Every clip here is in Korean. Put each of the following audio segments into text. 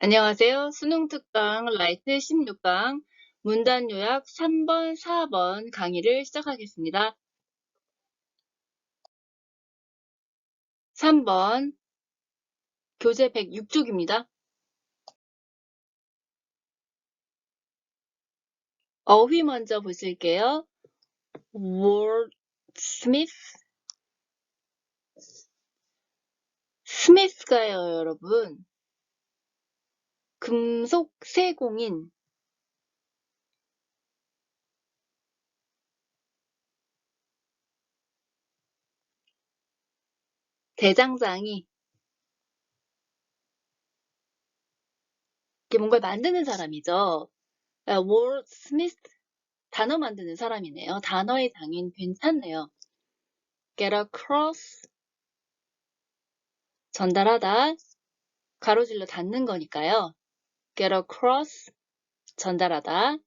안녕하세요. 수능 특강 라이트 16강 문단 요약 3번, 4번 강의를 시작하겠습니다. 3번 교재 106쪽입니다. 어휘 먼저 보실게요. wordsmith, 스미스가요, 여러분. 금속 세공인, 대장장이, 이게 뭔가를 만드는 사람이죠. wordsmith, 단어 만드는 사람이네요. 단어의 장인 괜찮네요. get across, 전달하다, 가로질러 닿는 거니까요. get across, 전달하다.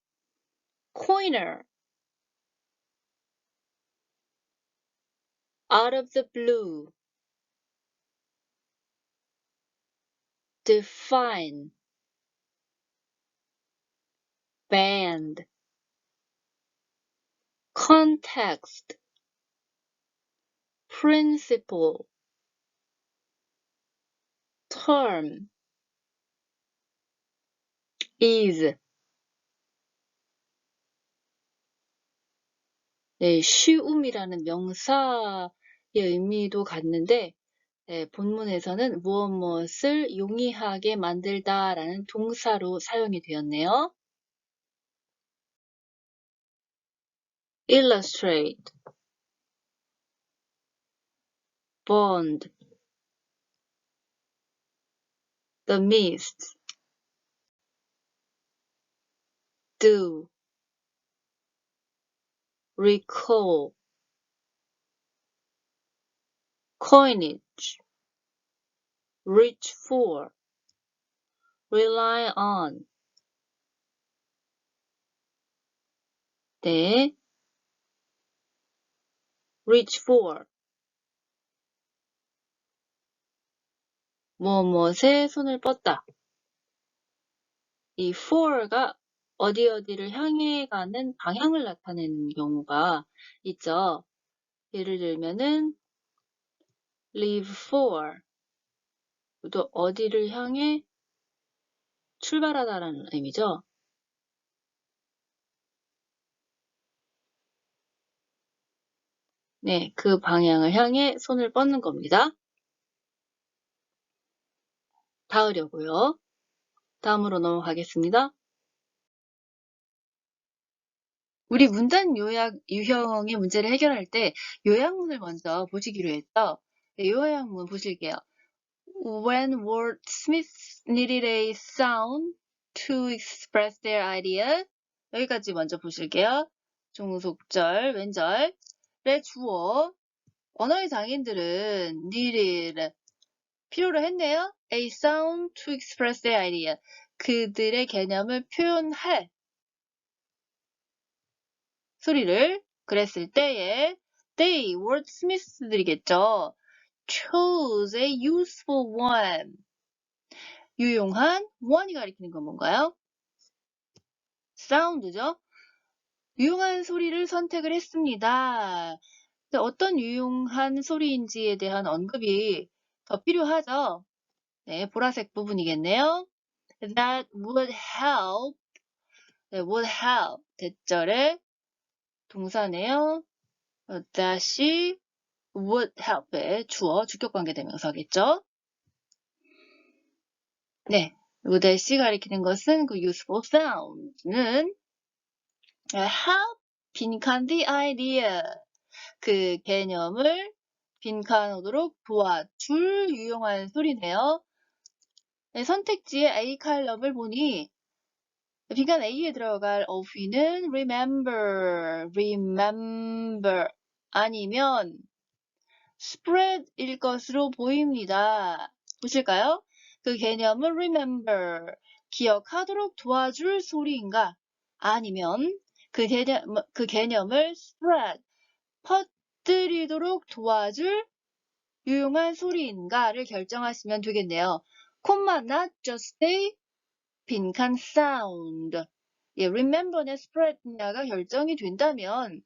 coiner, out of the blue. define, band. context, principle. term, is. 네, 쉬움이라는 명사의 의미도 갖는데 본문에서는 무엇을 용이하게 만들다라는 동사로 사용이 되었네요. illustrate, bond, the mist, do, recall, coinage, reach for, rely on. 네, reach for. 무엇에 손을 뻗다. 이 for가 어디를 향해 가는 방향을 나타내는 경우가 있죠. 예를 들면은 leave for. 또 어디를 향해 출발하다라는 의미죠. 네, 그 방향을 향해 손을 뻗는 겁니다. 닿으려고요. 다음으로 넘어가겠습니다. 우리 문단 요약 유형의 문제를 해결할 때 요약문을 먼저 보시기로 했죠. 네, 요약문 보실게요. When wordsmiths needed a sound to express their idea. 여기까지 먼저 보실게요. 종속절, 왼절의 주어. 언어의 장인들은 needed, 필요로 했네요. A sound to express their idea. 그들의 개념을 표현할 소리를 그랬을 때에 they, wordsmith들이겠죠. chose a useful one. 유용한 one이 가리키는 건 뭔가요? 사운드죠. 유용한 소리를 선택을 했습니다. 어떤 유용한 소리인지에 대한 언급이 더 필요하죠. 네, 보라색 부분이겠네요. That would help. 네, would help. 대절의 동사네요. that이 would help의 주어, 주격관계대명사겠죠. 네, that이 가리키는 것은 그 useful sound는 help 빈칸 the idea. 그 개념을 빈칸하도록 도와줄 유용한 소리네요. 네, 선택지에 A 칼럼을 보니 빈칸 A에 들어갈 어휘는 remember 아니면 spread일 것으로 보입니다. 보실까요? 그 개념을 remember, 기억하도록 도와줄 소리인가? 아니면 그 개념을 spread, 퍼뜨리도록 도와줄 유용한 소리인가를 결정하시면 되겠네요. 콤마 not just a 빈칸 sound. remember냐 spread냐가 결정이 된다면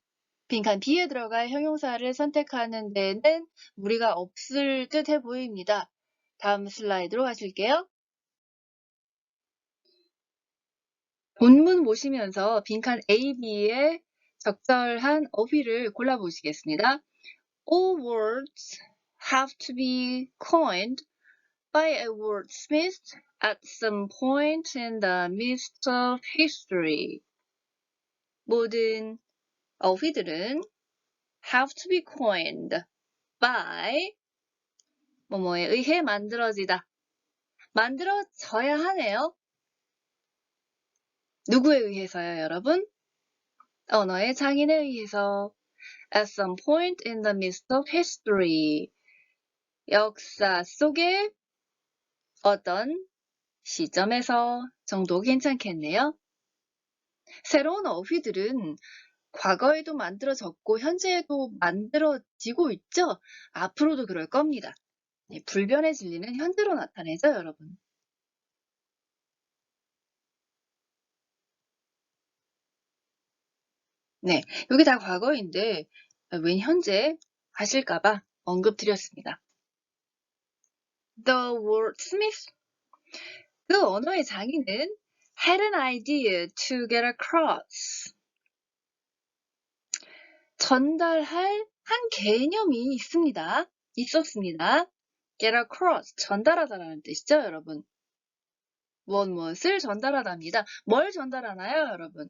빈칸 B에 들어갈 형용사를 선택하는 데는 무리가 없을 듯해 보입니다. 다음 슬라이드로 가실게요. 본문 보시면서 빈칸 A, B에 적절한 어휘를 골라보시겠습니다. All words have to be coined by a wordsmith at some point in the midst of history. 모든 어휘들은 have to be coined by 뭐뭐에 의해 만들어지다. 만들어져야 하네요. 누구에 의해서요, 여러분? 언어의 장인에 의해서. At some point in the midst of history. 역사 속에 어떤 시점에서 정도 괜찮겠네요. 새로운 어휘들은 과거에도 만들어졌고 현재에도 만들어지고 있죠. 앞으로도 그럴 겁니다. 불변의 진리는 현재로 나타내죠, 여러분. 네, 여기 다 과거인데 웬 현재 하실까봐 언급드렸습니다. The wordsmith, 그 언어의 장인은 had an idea to get across. 전달할 한 개념이 있었습니다. get across, 전달하다라는 뜻이죠, 여러분. 무엇을 전달하답니다. 뭘 전달하나요, 여러분?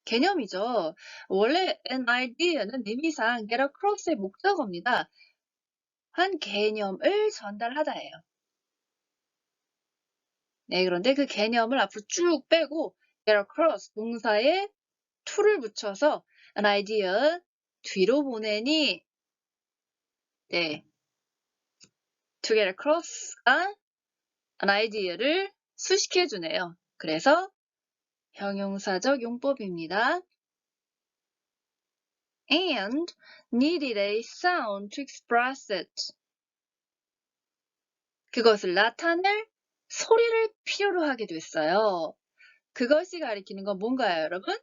개념이죠. 원래 an idea는 의미상 get across의 목적어입니다. 한 개념을 전달하다예요. 네, 그런데 그 개념을 앞으로 쭉 빼고 get across 동사에 to를 붙여서 an idea 뒤로 보내니 네, to get across가 an idea를 수식해주네요. 그래서 형용사적 용법입니다. And needed a sound to express it. 그것을 나타낼 소리를 필요로 하게 됐어요. 그것이 가리키는 건 뭔가요, 여러분?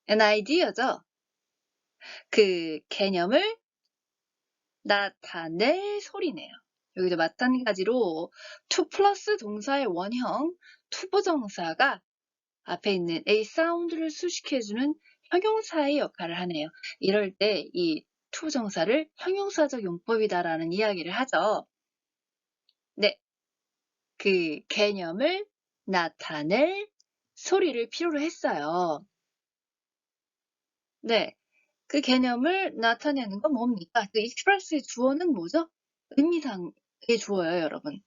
an idea죠. 그 개념을 나타낼 소리네요. 여기도 마찬가지로 to 플러스 동사의 원형 투부정사가 앞에 있는 a 사운드를 수식해주는 형용사의 역할을 하네요. 이럴 때 이 투부정사를 형용사적 용법이다라는 이야기를 하죠. 네, 그 개념을 나타낼 소리를 필요로 했어요. 네, 그 개념을 나타내는 건 뭡니까? 그 express의 주어는 뭐죠? 의미상의 주어예요, 여러분.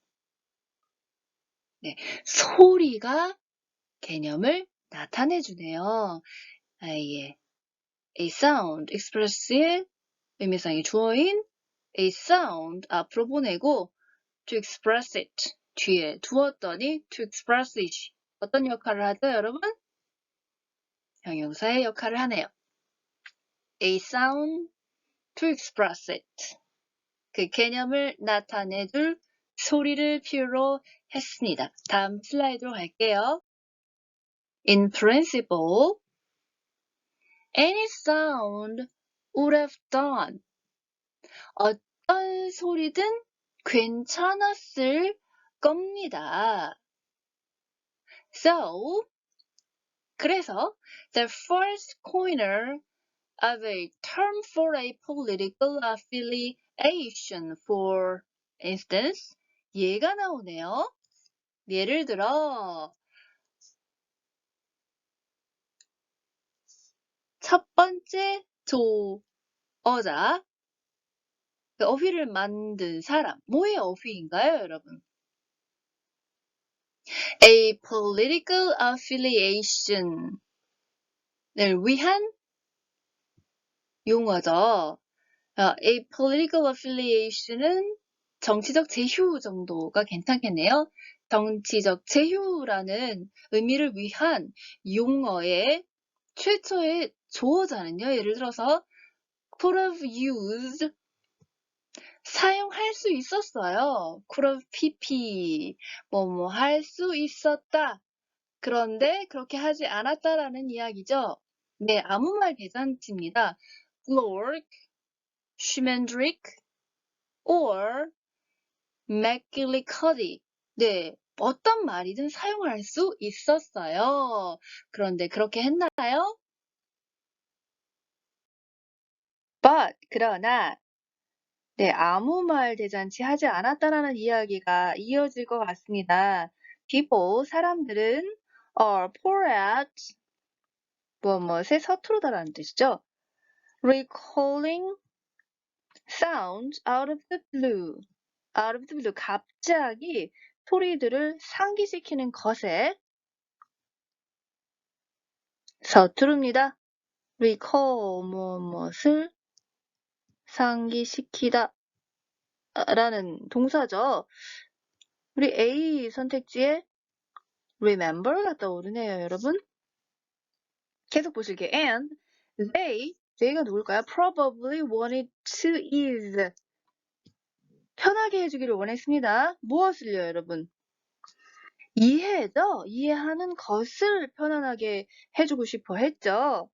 네, 소리가 개념을 나타내주네요. 예. a sound, express의 의미상의 주어인 a sound 앞으로 보내고 to express it 뒤에 두었더니 to express it 어떤 역할을 하죠, 여러분? 형용사의 역할을 하네요. a sound to express it. 그 개념을 나타내줄 소리를 필요로 했습니다. 다음 슬라이드로 갈게요. In principle, any sound would have done. 어떤 소리든 괜찮았을 겁니다. So, 그래서 the first coiner of a term for a political affiliation, for instance, 예가 나오네요. 예를 들어 첫 번째 조어자, 그 어휘를 만든 사람, 뭐의 어휘인가요, 여러분? A political affiliation을 위한 용어죠. A political affiliation은 정치적 제휴 정도가 괜찮겠네요. 정치적 제휴라는 의미를 위한 용어의 최초의 조어자는요. 예를 들어서 could have used, 사용할 할 수 있었어요. could have pp 뭐뭐 할 수 있었다. 그런데 그렇게 하지 않았다라는 이야기죠. 네, 아무말 대잔치입니다. Glork, Schmendrick, or McGillicuddy. 네, 어떤 말이든 사용할 수 있었어요. 그런데 그렇게 했나요? But, 그러나, 네, 아무 말 대잔치 하지 않았다라는 이야기가 이어질 것 같습니다. People, 사람들은 are poor at, 무엇에 서투르다라는 뜻이죠. Recalling sounds out of the blue. out of the blue, 갑자기 소리들을 상기시키는 것에 서투릅니다. recall, 무엇을 상기시키다 라는 동사죠. 우리 A 선택지에 remember가 떠오르네요, 여러분. 계속 보실게요. And they가 누굴까요? probably wanted to ease. 편하게 해주기를 원했습니다. 무엇을요, 여러분? 이해죠? 이해하는 것을 편안하게 해주고 싶어 했죠.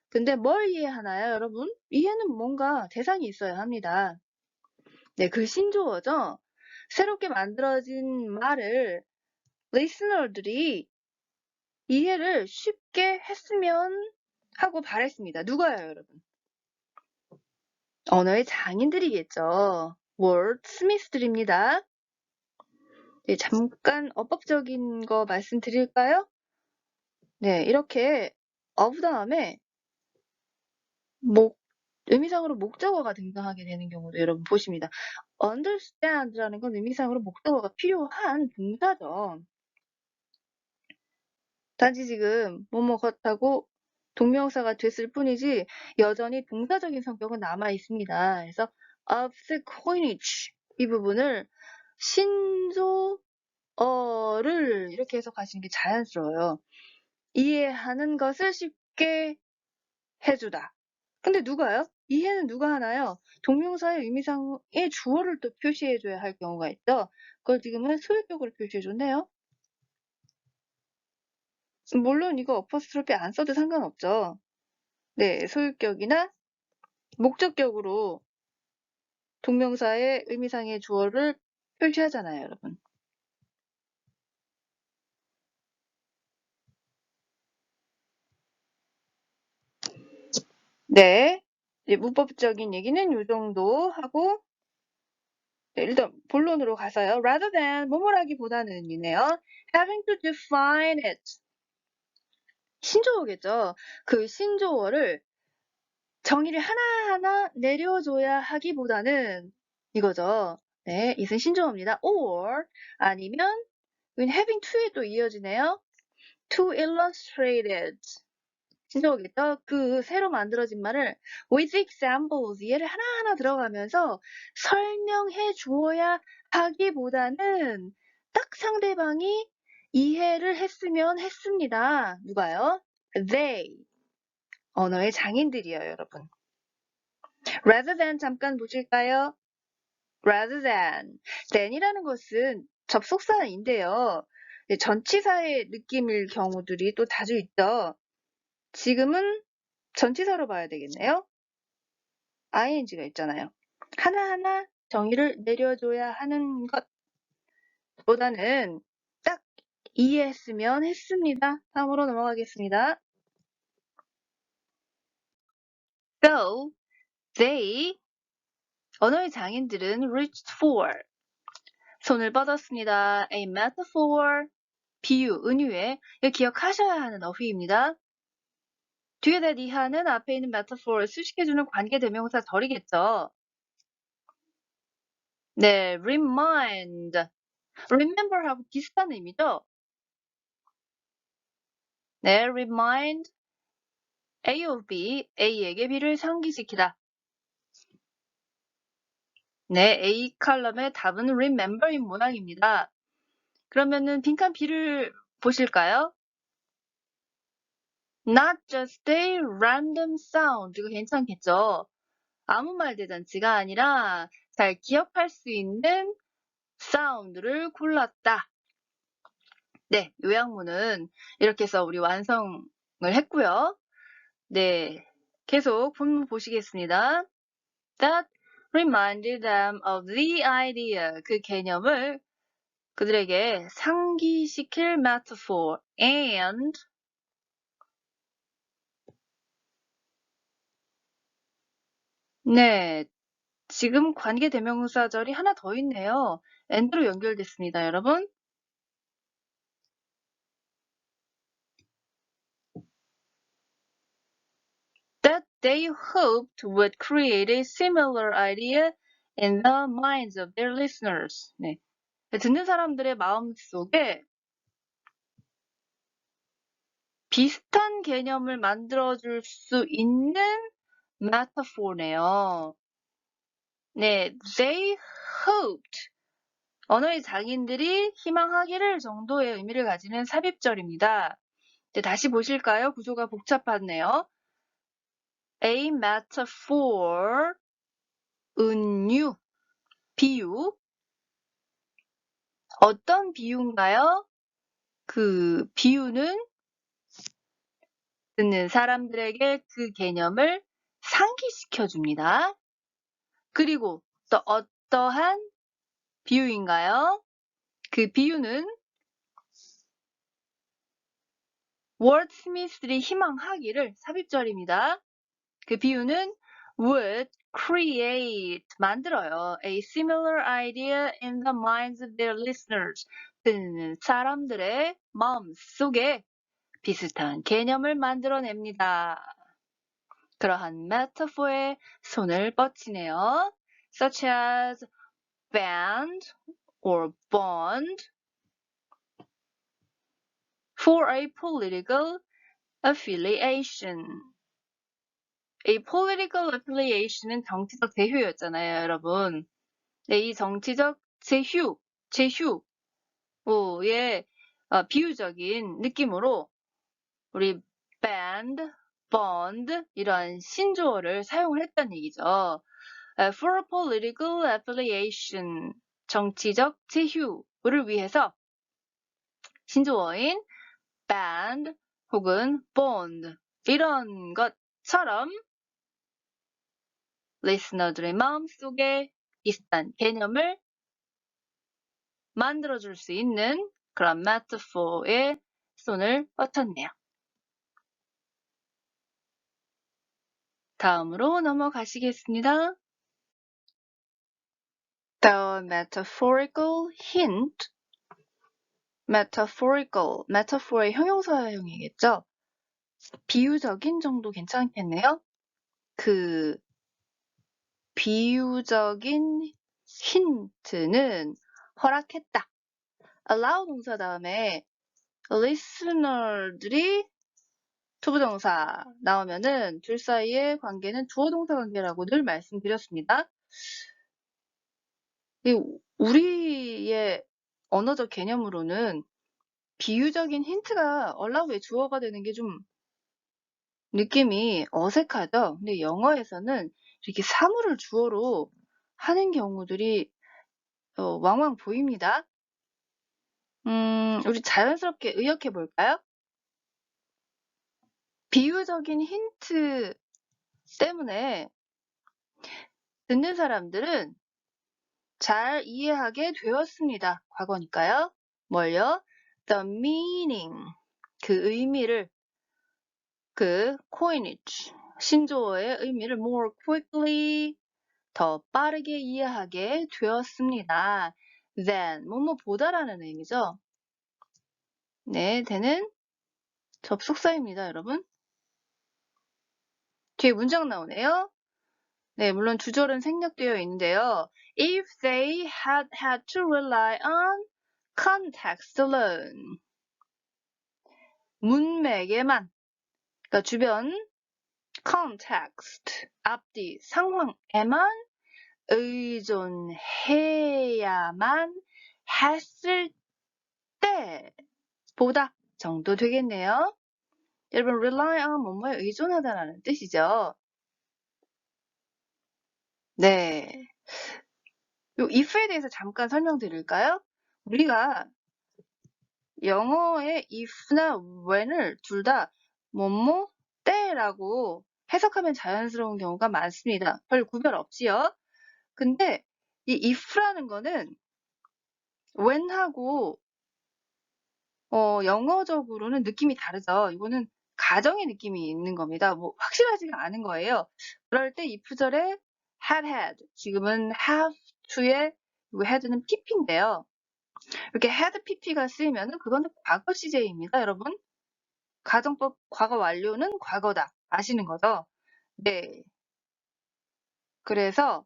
근데 뭘 이해하나요, 여러분? 이해는 뭔가 대상이 있어야 합니다. 네, 그 신조어죠. 새롭게 만들어진 말을 리스너들이 이해를 쉽게 했으면 하고 바랬습니다. 누가요, 여러분? 언어의 장인들이겠죠. 월드스미스들입니다. 네, 잠깐 어법적인 거 말씀드릴까요? 네, 이렇게 of 다음에 의미상으로 목적어가 등장하게 되는 경우도 여러분 보십니다. understand라는 건 의미상으로 목적어가 필요한 동사죠. 단지 지금 뭐뭐 같다고 동명사가 됐을 뿐이지 여전히 동사적인 성격은 남아 있습니다. 그래서 of the coinage 이 부분을 신조어를 이렇게 해석하시는 게 자연스러워요. 이해하는 것을 쉽게 해주다. 근데 누가요? 이해는 누가 하나요? 동명사의 의미상의 주어를 또 표시해줘야 할 경우가 있죠. 그걸 지금은 소유격으로 표시해줬네요. 물론 이거 어퍼스트로피 안 써도 상관없죠. 네, 소유격이나 목적격으로 동명사의 의미상의 주어를 표시하잖아요, 여러분. 네, 이제 문법적인 얘기는 이 정도 하고 네, 일단 본론으로 가서요. rather than 뭐뭐라기보다는이네요. having to define it. 신조어겠죠. 그 신조어를 정의를 하나하나 내려줘야 하기보다는 이거죠. 네, 이것은 신조어입니다. or 아니면 having to에 또 이어지네요. to illustrate it. 신조어겠죠. 그 새로 만들어진 말을 with examples 예를 하나하나 들어가면서 설명해 주어야 하기보다는 딱 상대방이 이해를 했으면 했습니다. 누가요? They. 언어의 장인들이에요, 여러분. rather than 잠깐 보실까요? rather than이라는 것은 접속사인데요. 전치사의 느낌일 경우들이 또 자주 있죠. 지금은 전치사로 봐야 되겠네요. ing가 있잖아요. 하나하나 정의를 내려줘야 하는 것보다는 딱 이해했으면 했습니다. 다음으로 넘어가겠습니다. So, they, 언어의 장인들은 reached for, 손을 뻗었습니다. A metaphor, 비유, 은유에 이거 기억하셔야 하는 어휘입니다. 뒤에다 니하는 앞에 있는 metaphor을 수식해주는 관계대명사 절이겠죠. 네, remind, remember하고 비슷한 의미죠. 네, remind A of B, A에게 B를 상기시키다. 네, A 칼럼의 답은 remember인 모양입니다. 그러면은 빈칸 B를 보실까요? Not just a random sound. 이거 괜찮겠죠? 아무 말 대잔치가 아니라 잘 기억할 수 있는 사운드를 골랐다. 네, 요약문은 이렇게 해서 우리 완성을 했고요. 네, 계속 본문 보시겠습니다. That reminded them of the idea. 그 개념을 그들에게 상기시킬 metaphor and 네, 지금 관계대명사절이 하나 더 있네요. and로 연결됐습니다, 여러분. That they hoped would create a similar idea in the minds of their listeners. 네. 듣는 사람들의 마음속에 비슷한 개념을 만들어줄 수 있는 metaphor네요. 네, they hoped. 언어의 장인들이 희망하기를 정도의 의미를 가지는 삽입절입니다. 네, 다시 보실까요? 구조가 복잡하네요. A metaphor, 은유, 비유. 어떤 비유인가요? 그 비유는 듣는 사람들에게 그 개념을 상기시켜 줍니다. 그리고 또 어떠한 비유인가요? 그 비유는 월드스미스들이 희망하기를 삽입절입니다. 그 비유는 would create 만들어요. A similar idea in the minds of their listeners. 듣는 사람들의 마음속에 비슷한 개념을 만들어냅니다. 그러한 메타포에 손을 뻗치네요. Such as band or bond for a political affiliation. A political affiliation은 정치적 제휴였잖아요, 여러분. 네, 이 정치적 제휴의 비유적인 느낌으로 우리 band, bond 이런 신조어를 사용을 했다는 얘기죠. For a political affiliation, 정치적 제휴를 위해서 신조어인 band 혹은 bond 이런 것처럼 리스너들의 마음속에 비슷한 개념을 만들어줄 수 있는 그런 metaphor에 손을 뻗쳤네요. 다음으로 넘어가시겠습니다. The metaphorical hint. metaphor의 형용사형이겠죠? 비유적인 정도 괜찮겠네요? 그 비유적인 힌트는 허락했다. allow 동사 다음에 listener들이 투부정사 나오면은 둘 사이의 관계는 주어동사 관계라고 늘 말씀드렸습니다. 우리의 언어적 개념으로는 비유적인 힌트가 allow의 주어가 되는 게 좀 느낌이 어색하죠? 근데 영어에서는 이렇게 사물을 주어로 하는 경우들이 왕왕 보입니다. 우리 자연스럽게 의역해 볼까요? 비유적인 힌트 때문에 듣는 사람들은 잘 이해하게 되었습니다. 과거니까요. 뭘요? The meaning, 그 의미를, 그 coinage, 신조어의 의미를 more quickly, 더 빠르게 이해하게 되었습니다. than, 뭐뭐보다라는 의미죠. 네, then은 접속사입니다, 여러분. 뒤에 문장 나오네요. 네, 물론 주절은 생략되어 있는데요. If they had had to rely on context alone. 문맥에만, 그러니까 주변 context, 앞뒤, 상황에만 의존해야만 했을 때보다 정도 되겠네요. 여러분, rely on 뭐뭐에 의존하다라는 뜻이죠. 네. 요 if에 대해서 잠깐 설명드릴까요? 우리가 영어의 if나 when을 둘 다 뭐뭐 때라고 해석하면 자연스러운 경우가 많습니다. 별 구별 없지요. 근데 이 if라는 거는 when하고 영어적으로는 느낌이 다르죠. 이거는 가정의 느낌이 있는 겁니다. 뭐 확실하지가 않은 거예요. 그럴 때 if절에 had, 지금은 have to에 이 had는 pp인데요. 이렇게 had pp가 쓰이면은 그거는 과거 CJ입니다, 여러분. 가정법 과거 완료는 과거다. 아시는 거죠? 네. 그래서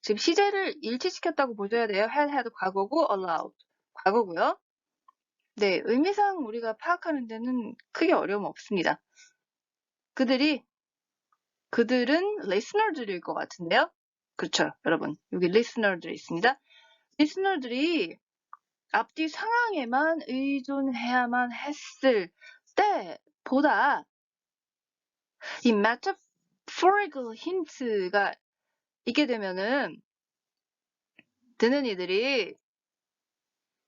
지금 시제를 일치시켰다고 보셔야 돼요. had 과거고 allowed 과거고요. 네, 의미상 우리가 파악하는 데는 크게 어려움 없습니다. 그들은 listener들일 것 같은데요. 그렇죠, 여러분. 여기 listener들이 있습니다. listener들이 앞뒤 상황에만 의존해야만 했을 때보다 이 metaphorical 힌트가 있게 되면은 듣는 이들이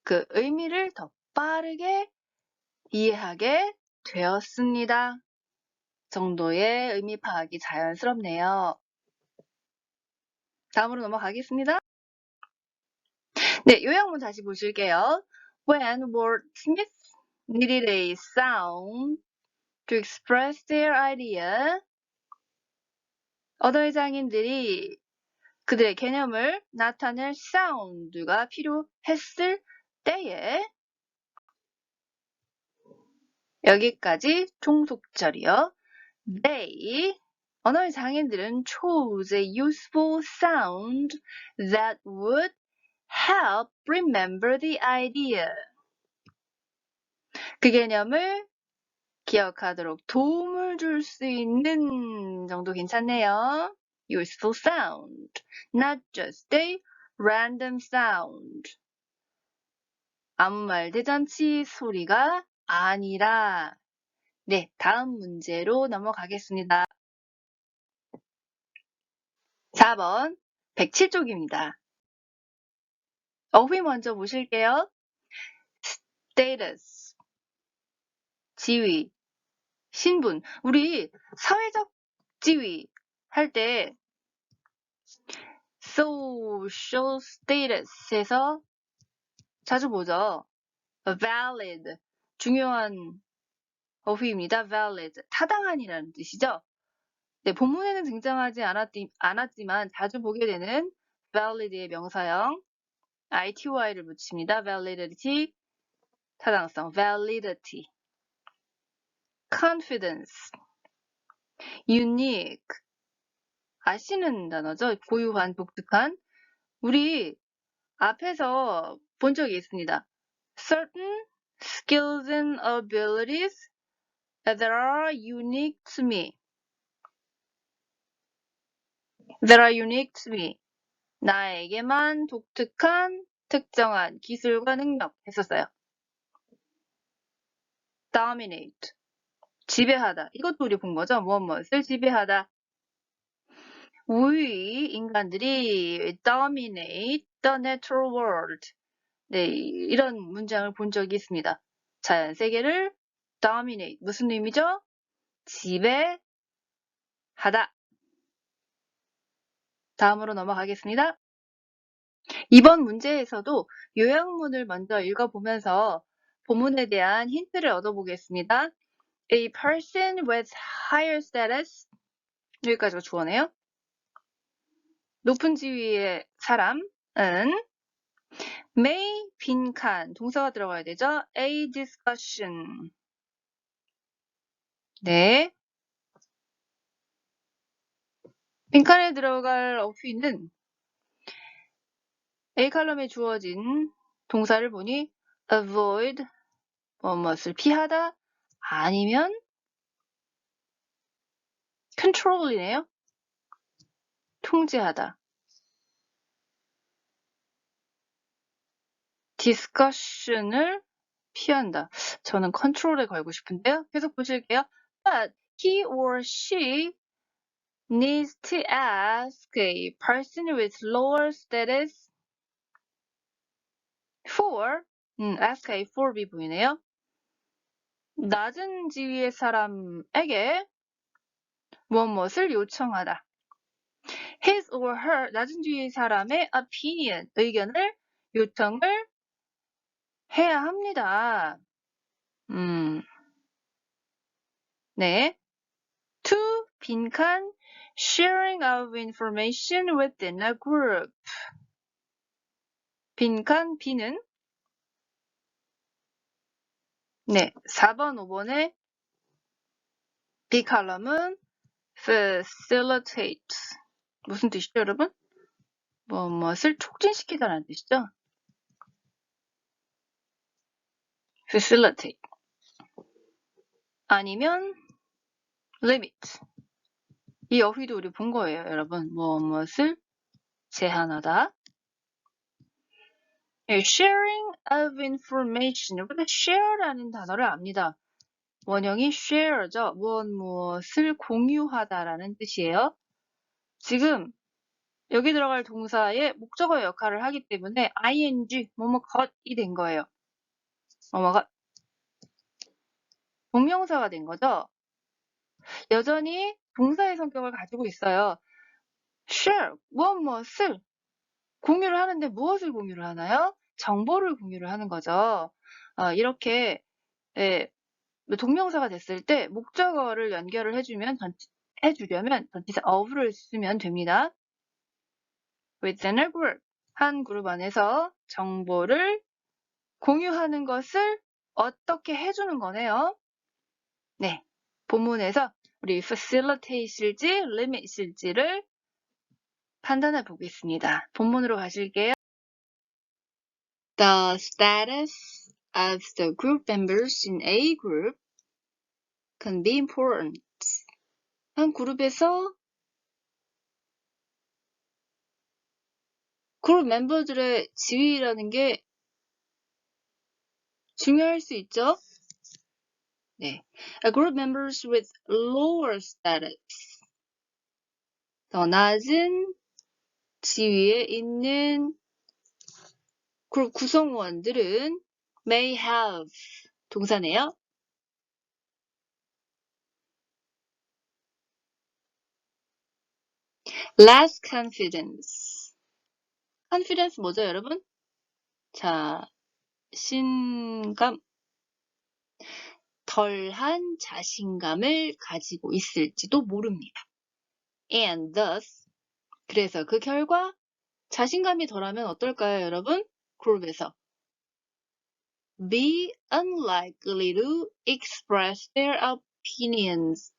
그 의미를 더 빠르게 이해하게 되었습니다. 정도의 의미 파악이 자연스럽네요. 다음으로 넘어가겠습니다. 네, 요약문 다시 보실게요. When wordsmiths needed a sound to express their idea, 언어의 장인들이 그들의 개념을 나타낼 사운드가 필요했을 때에 여기까지 종속절이요. They, 언어의 장인들은 chose a useful sound that would help remember the idea. 그 개념을 기억하도록 도움을 줄 수 있는 정도 괜찮네요. Useful sound, not just a random sound. 아무 말 대잔치 소리가 아니라. 네, 다음 문제로 넘어가겠습니다. 4번 107쪽입니다. 어휘 먼저 보실게요. status, 지위, 신분. 우리 사회적 지위 할 때 social status에서 자주 보죠. valid, 중요한 어휘입니다. valid, 타당한이라는 뜻이죠. 네, 본문에는 등장하지 않았지만 자주 보게 되는 valid의 명사형 ity를 붙입니다. validity, 타당성, validity. confidence, unique, 아시는 단어죠. 고유한, 독특한. 우리 앞에서 본 적이 있습니다. certain skills and abilities that are unique to me. that are unique to me. 나에게만 독특한 특정한 기술과 능력 했었어요. dominate, 지배하다. 이것도 우리 본 거죠. 무엇을 지배하다. 우리 인간들이 dominate the natural world. 네, 이런 문장을 본 적이 있습니다. 자연 세계를 dominate. 무슨 의미죠? 지배하다. 다음으로 넘어가겠습니다. 이번 문제에서도 요약문을 먼저 읽어보면서 본문에 대한 힌트를 얻어보겠습니다. A person with higher status, 여기까지가 주어네요. 높은 지위의 사람은 may, 빈칸, 동사가 들어가야 되죠. A discussion. 네. 빈칸에 들어갈 어휘는 A 칼럼에 주어진 동사를 보니 avoid, 무엇을 피하다, 아니면 control이네요. 통제하다. discussion을 피한다. 저는 control에 걸고 싶은데요. 계속 보실게요. But he or she needs to ask a person with lower status for, SK4B 보이네요. 낮은 지위의 사람에게 무엇을 요청하다. His or her, 낮은 지위의 사람의 opinion, 의견을 요청을 해야 합니다. 네. To, 빈칸, sharing of information within a group. 빈칸, B는 네, 4번, 5번의 B 칼럼은 facilitate. 무슨 뜻이죠, 여러분? 무엇을 촉진시키다라는 뜻이죠? facilitate. 아니면 limit. 이 어휘도 우리 본 거예요, 여러분. 무엇을 제한하다. 네, sharing of information. 여기다 share라는 단어를 압니다. 원형이 share죠. 무엇을 공유하다라는 뜻이에요. 지금 여기 들어갈 동사의 목적어 역할을 하기 때문에 ing, 것이 된 거예요. 뭐뭐가 동명사가 된 거죠. 여전히 동사의 성격을 가지고 있어요. share, 무엇을 공유를 하는데 무엇을 공유를 하나요? 정보를 공유를 하는 거죠. 이렇게 동명사가 됐을 때 목적어를 연결을 해주려면 전치사 of를 쓰면 됩니다. Within a group, 한 그룹 안에서 정보를 공유하는 것을 어떻게 해주는 거네요. 네, 본문에서 우리 facilitate일지 limit일지를 판단해 보겠습니다. 본문으로 가실게요. The status of the group members in a group can be important. 한 그룹에서 그룹 멤버들의 지위라는 게 중요할 수 있죠. 네, a group members with lower status. 더 낮은 지위에 있는 그룹 구성원들은 may have 동사네요. less confidence. confidence 뭐죠, 여러분? 자신감. 덜한 자신감을 가지고 있을지도 모릅니다. And thus, 그래서 그 결과 자신감이 덜하면 어떨까요, 여러분? 그룹에서 be unlikely to express their opinions.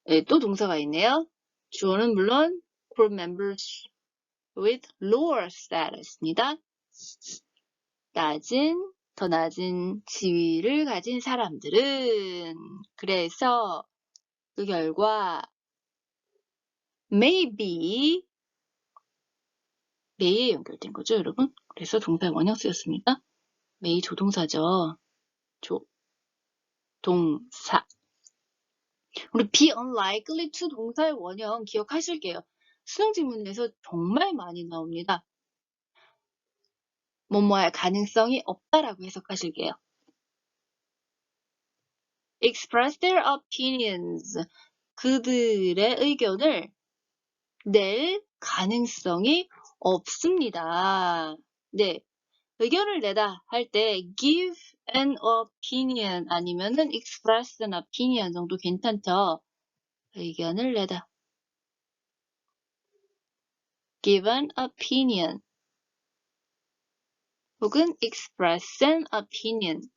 네, 또 동사가 있네요. 주어는 물론 group members with lower status입니다. 더 낮은 지위를 가진 사람들은 그래서 그 결과 maybe may에 연결된 거죠, 여러분? 그래서 동사의 원형 쓰였습니다. may 조동사죠. 동사. 우리 be unlikely to 동사의 원형 기억하실게요. 수능 지문에서 정말 많이 나옵니다. 뭐뭐할 가능성이 없다라고 해석하실게요. express their opinions. 그들의 의견을 낼 가능성이 없습니다. 네. 의견을 내다 할 때 give an opinion 아니면은 express an opinion 정도 괜찮죠? 의견을 내다. give an opinion 혹은 express an opinion.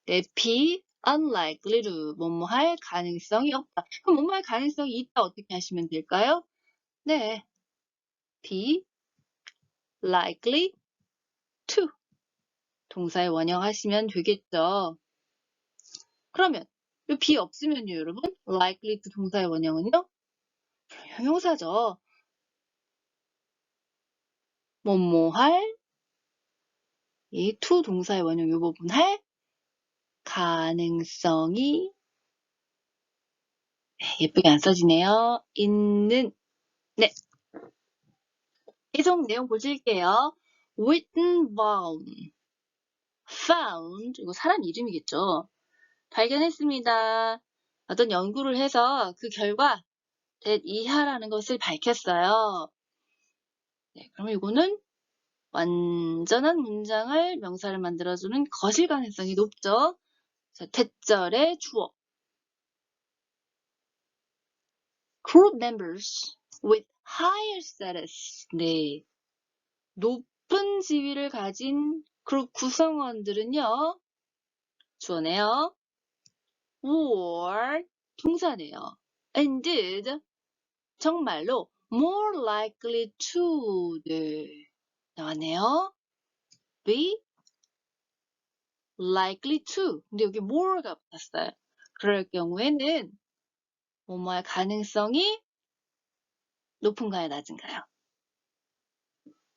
네, be unlikely to 뭐뭐할 가능성이 없다. 그럼 뭐뭐할 가능성이 있다 어떻게 하시면 될까요? 네, be likely to 동사의 원형 하시면 되겠죠. 그러면 이 be 없으면요, 여러분? likely to 동사의 원형은요? 형용사죠. 뭐뭐할 이 to 동사의 원형 이 부분 할 가능성이 예쁘게 안 써지네요. 있는 네. 해석 내용 보실게요. Wittenbaum, found, 이거 사람 이름이겠죠. 발견했습니다. 어떤 연구를 해서 그 결과 that 이하라는 것을 밝혔어요. 네, 그러면 이거는 완전한 문장을 명사를 만들어주는 거실 가능성이 높죠. 자, 대절의 주어. Group members with higher status. 네. 높은 지위를 가진 그룹 구성원들은요. 주어네요. were 동사네요. indeed 정말로 more likely to 네. 나왔네요. be likely to. 근데 여기 more가 붙었어요. 그럴 경우에는 뭐뭐할 가능성이 높은가요, 낮은가요?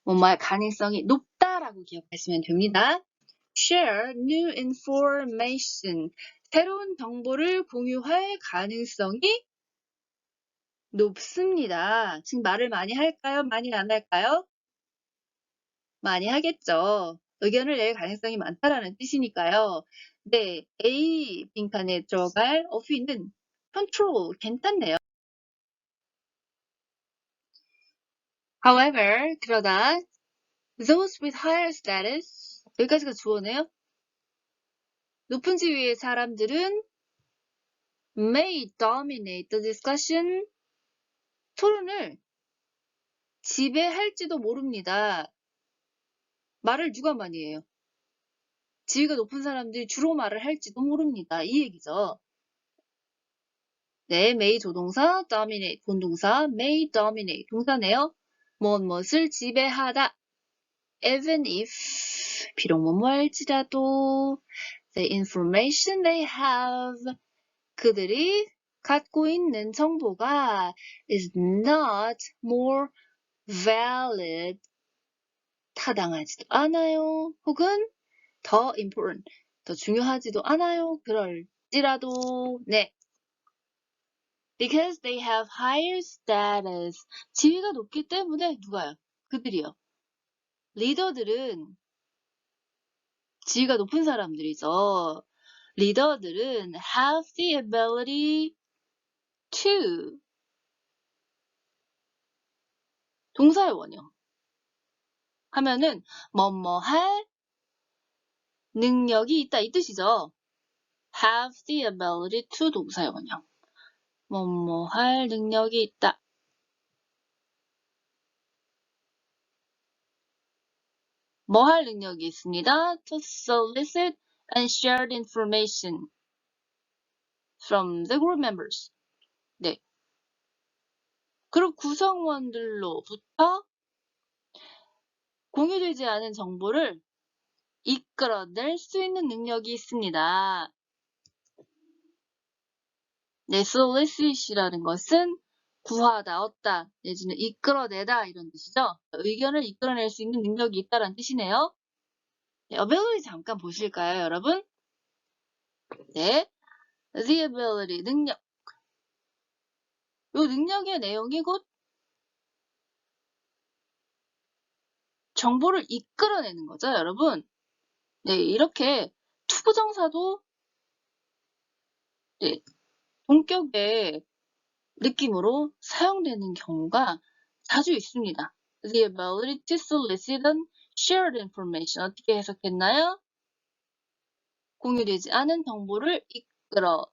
뭐뭐할 가능성이 높다라고 기억하시면 됩니다. share new information. 새로운 정보를 공유할 가능성이 높습니다. 지금 말을 많이 할까요? 많이 안 할까요? 많이 하겠죠. 의견을 낼 가능성이 많다라는 뜻이니까요. 네, A 빈칸에 들어갈 of는 control 괜찮네요. However, 그러나 those with higher status 여기까지가 주어네요. 높은 지위의 사람들은 may dominate the discussion 토론을 지배할지도 모릅니다. 말을 누가 많이 해요? 지위가 높은 사람들이 주로 말을 할지도 모릅니다. 이 얘기죠. 네, may 조동사, dominate 본동사, may dominate 동사네요. 무엇을 지배하다. Even if 비록 뭐뭐할지라도 the information they have 그들이 갖고 있는 정보가 is not more valid 타당하지도 않아요. 혹은 더 important 더 중요하지도 않아요. 그럴지라도 네. Because they have higher status 지위가 높기 때문에 누가요? 그들이요. 리더들은 지위가 높은 사람들이죠. 리더들은 have the ability to 동사의 원형 하면은 뭐뭐 할 능력이 있다 이 뜻이죠. have the ability to 동사의 원형 뭐뭐 할 능력이 있다. 뭐 할 능력이 있습니다. To solicit and share information from the group members. 네. 그룹 구성원들로부터 공유되지 않은 정보를 이끌어낼 수 있는 능력이 있습니다. 네, solicit이라는 것은 구하다, 얻다, 내지는 이끌어내다 이런 뜻이죠. 의견을 이끌어낼 수 있는 능력이 있다는 뜻이네요. 네, ability 잠깐 보실까요, 여러분? 네, the ability, 능력. 이 능력의 내용이 곧 정보를 이끌어내는 거죠, 여러분. 네, 이렇게 투부정사도 네, 동격의 느낌으로 사용되는 경우가 자주 있습니다. The ability to solicit and shared information 어떻게 해석했나요? 공유되지 않은 정보를 이끌어낼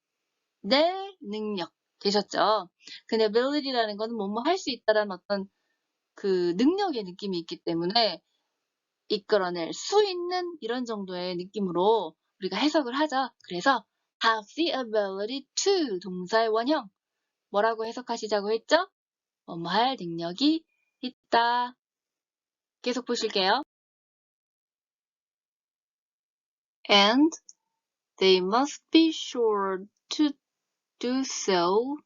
능력 되셨죠? 근데 ability라는 거는 뭐뭐 할 수 있다라는 어떤 그 능력의 느낌이 있기 때문에 이끌어낼 수 있는 이런 정도의 느낌으로 우리가 해석을 하죠. 그래서 have the ability to 동사의 원형 뭐라고 해석하시자고 했죠? 뭐뭐 할 능력이 있다. 계속 보실게요. And they must be sure to do so.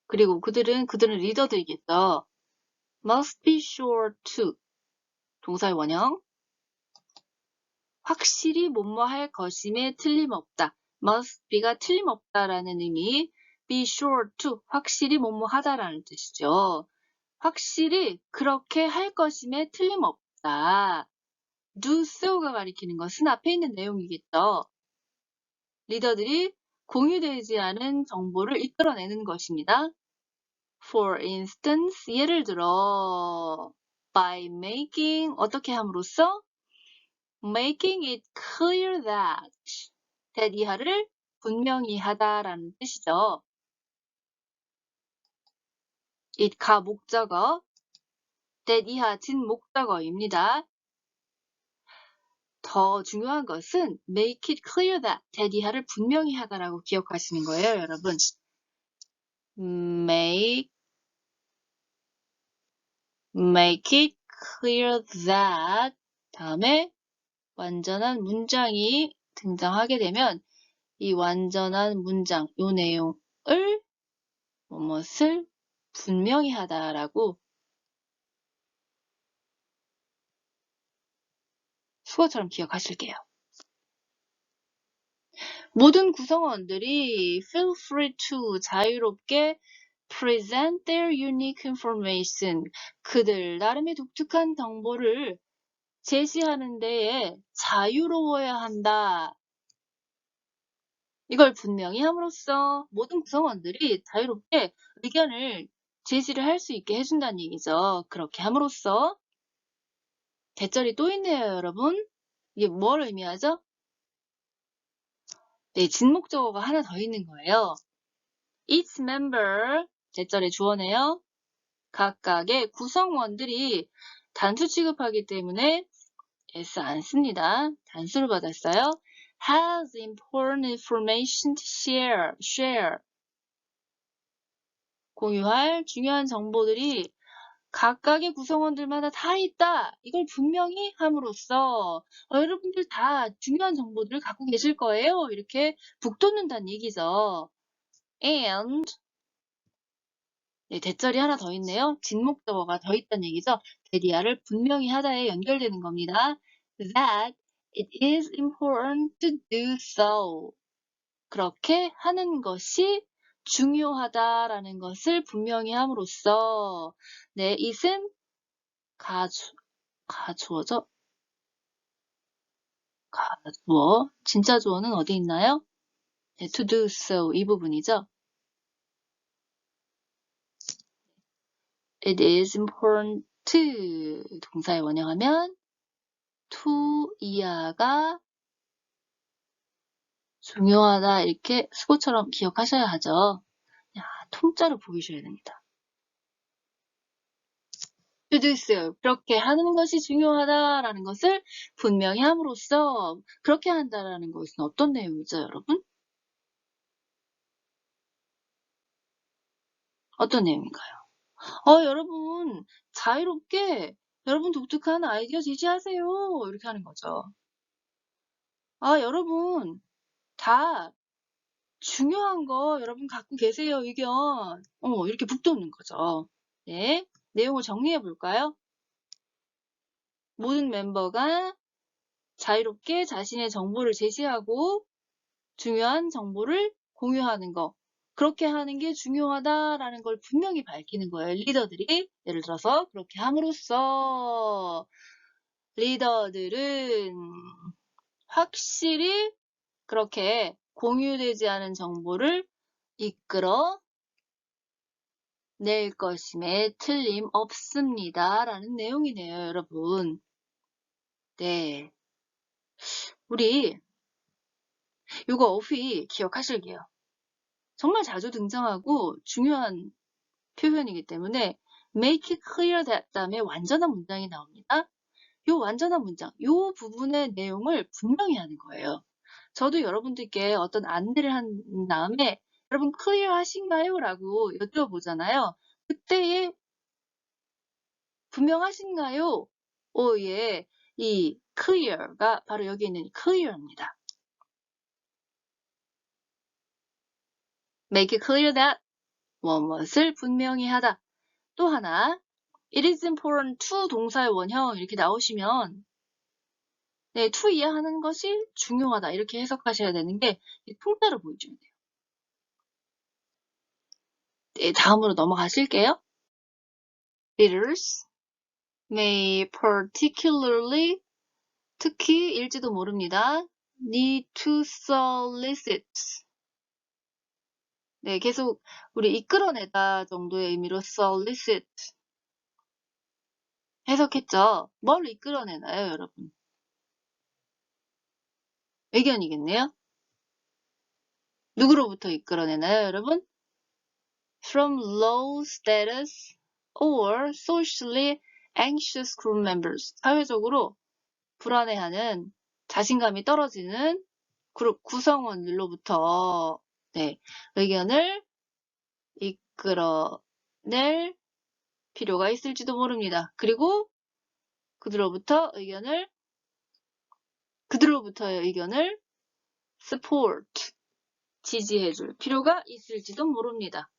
그리고 그들은 리더들이겠죠. must be sure to 동사의 원형 확실히 뭐뭐 할 것임에 틀림없다. must be가 틀림없다라는 의미 be sure to 확실히 뭐뭐 하다라는 뜻이죠. 확실히 그렇게 할 것임에 틀림없다. do so가 가리키는 것은 앞에 있는 내용이겠죠. 리더들이 공유되지 않은 정보를 이끌어내는 것입니다. For instance, 예를 들어 by making, 어떻게 함으로써 making it clear that 이하를 분명히 하다라는 뜻이죠. it 가 목적어, that 이하 진 목적어입니다. 더 중요한 것은 make it clear that 이하를 분명히 하다라고 기억하시는 거예요, 여러분. make it clear that 다음에 완전한 문장이 등장하게 되면 이 완전한 문장, 요 내용을 무엇을 분명히 하다라고 수어처럼 기억하실게요. 모든 구성원들이 feel free to 자유롭게 present their unique information 그들 나름의 독특한 정보를 제시하는 데에 자유로워야 한다. 이걸 분명히 함으로써 모든 구성원들이 자유롭게 의견을 제시를 할 수 있게 해준다는 얘기죠. 그렇게 함으로써 대절이 또 있네요, 여러분. 이게 뭘 의미하죠? 네, 진목적어가 하나 더 있는 거예요. Each member, 대절의 주어네요. 각각의 구성원들이 단수 취급하기 때문에 S 안 씁니다. 단수를 받았어요. Has important information to share. 공유할 중요한 정보들이 각각의 구성원들마다 다 있다. 이걸 분명히 함으로써 여러분들 다 중요한 정보들을 갖고 계실 거예요. 이렇게 북돋는다는 얘기죠. And 네, 대절이 하나 더 있네요. 진목적어가 더 있다는 얘기죠. 대디아를 분명히 하다에 연결되는 겁니다. That it is important to do so. 그렇게 하는 것이 중요하다라는 것을 분명히 함으로써 네, it은 가주어죠? 가주어. 진짜 주어는 어디 있나요? 네, to do so 이 부분이죠. It is important to 동사에 원형하면 to 이하가 중요하다 이렇게 수고처럼 기억하셔야 하죠. 통짜로 보이셔야 됩니다. to do so 그렇게 하는 것이 중요하다라는 것을 분명히 함으로써 그렇게 한다라는 것은 어떤 내용이죠, 여러분? 어떤 내용인가요? 여러분 자유롭게 여러분 독특한 아이디어 제시하세요. 이렇게 하는 거죠. 여러분 다 중요한 거 여러분 갖고 계세요, 의견. 이렇게 북돋는 거죠. 네, 내용을 정리해 볼까요? 모든 멤버가 자유롭게 자신의 정보를 제시하고 중요한 정보를 공유하는 거. 그렇게 하는 게 중요하다라는 걸 분명히 밝히는 거예요. 리더들이 예를 들어서 그렇게 함으로써 리더들은 확실히 그렇게 공유되지 않은 정보를 이끌어 낼 것임에 틀림없습니다. 라는 내용이네요, 여러분. 네. 우리 이거 어휘 기억하실게요. 정말 자주 등장하고 중요한 표현이기 때문에 make it clear that 다음에 완전한 문장이 나옵니다. 요 완전한 문장, 요 부분의 내용을 분명히 하는 거예요. 저도 여러분들께 어떤 안내를 한 다음에 여러분 clear 하신가요? 라고 여쭤보잖아요. 그때의 분명하신가요? 예, 이 clear가 바로 여기 있는 clear입니다. make it clear that 무엇을 분명히 하다. 또 하나 it is important to 동사의 원형 이렇게 나오시면 네, to 이해하는 것이 중요하다 이렇게 해석하셔야 되는 게 통짜로 보여줘야 돼요. 네, 다음으로 넘어가실게요. leaders may particularly 특히일지도 모릅니다. need to solicit. 네, 계속 우리 이끌어내다 정도의 의미로 solicit 해석했죠. 뭘 이끌어내나요, 여러분? 의견이겠네요. 누구로부터 이끌어내나요, 여러분? From low status or socially anxious group members. 사회적으로 불안해하는 자신감이 떨어지는 그룹 구성원들로부터 네, 의견을 이끌어낼 필요가 있을지도 모릅니다. 그리고 그들로부터의 의견을 support, 지지해줄 필요가 있을지도 모릅니다.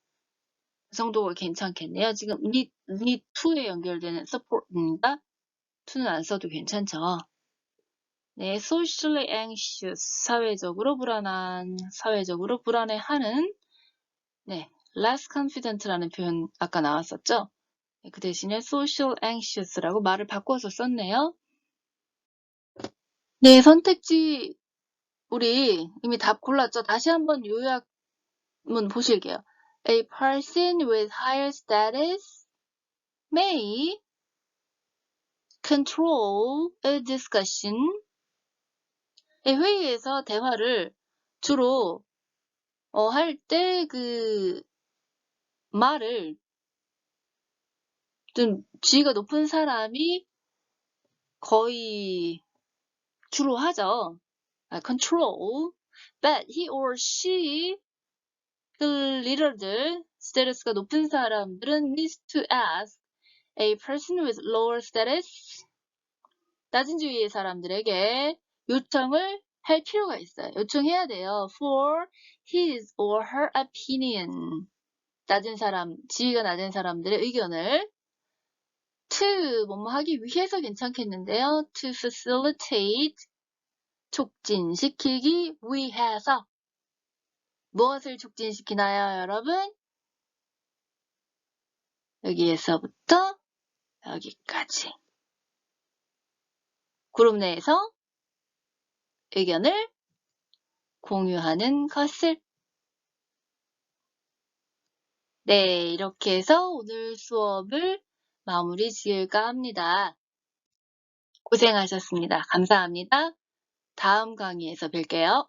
그 정도가 괜찮겠네요. 지금 need to에 연결되는 support입니다. to는 안 써도 괜찮죠. 네, socially anxious, 사회적으로 불안해하는, 네, less confident라는 표현 아까 나왔었죠. 네, 그 대신에 social anxious라고 말을 바꿔서 썼네요. 네, 선택지 우리 이미 답 골랐죠. 다시 한번 요약문 보실게요. A person with higher status may control a discussion. 네, 회의에서 대화를 주로 할 때 그 말을 좀 지위가 높은 사람이 거의 주로 하죠. control. But he or she, 그 리더들, 스테이터스가 높은 사람들은 needs to ask a person with lower status, 낮은 지위의 사람들에게 요청을 할 필요가 있어요. 요청해야 돼요. For his or her opinion. 지위가 낮은 사람들의 의견을 to 뭐뭐 하기 위해서 괜찮겠는데요. to facilitate, 촉진시키기 위해서. 무엇을 촉진시키나요, 여러분? 여기에서부터 여기까지. 그룹 내에서 의견을 공유하는 것을. 네, 이렇게 해서 오늘 수업을 마무리 지을까 합니다. 고생하셨습니다. 감사합니다. 다음 강의에서 뵐게요.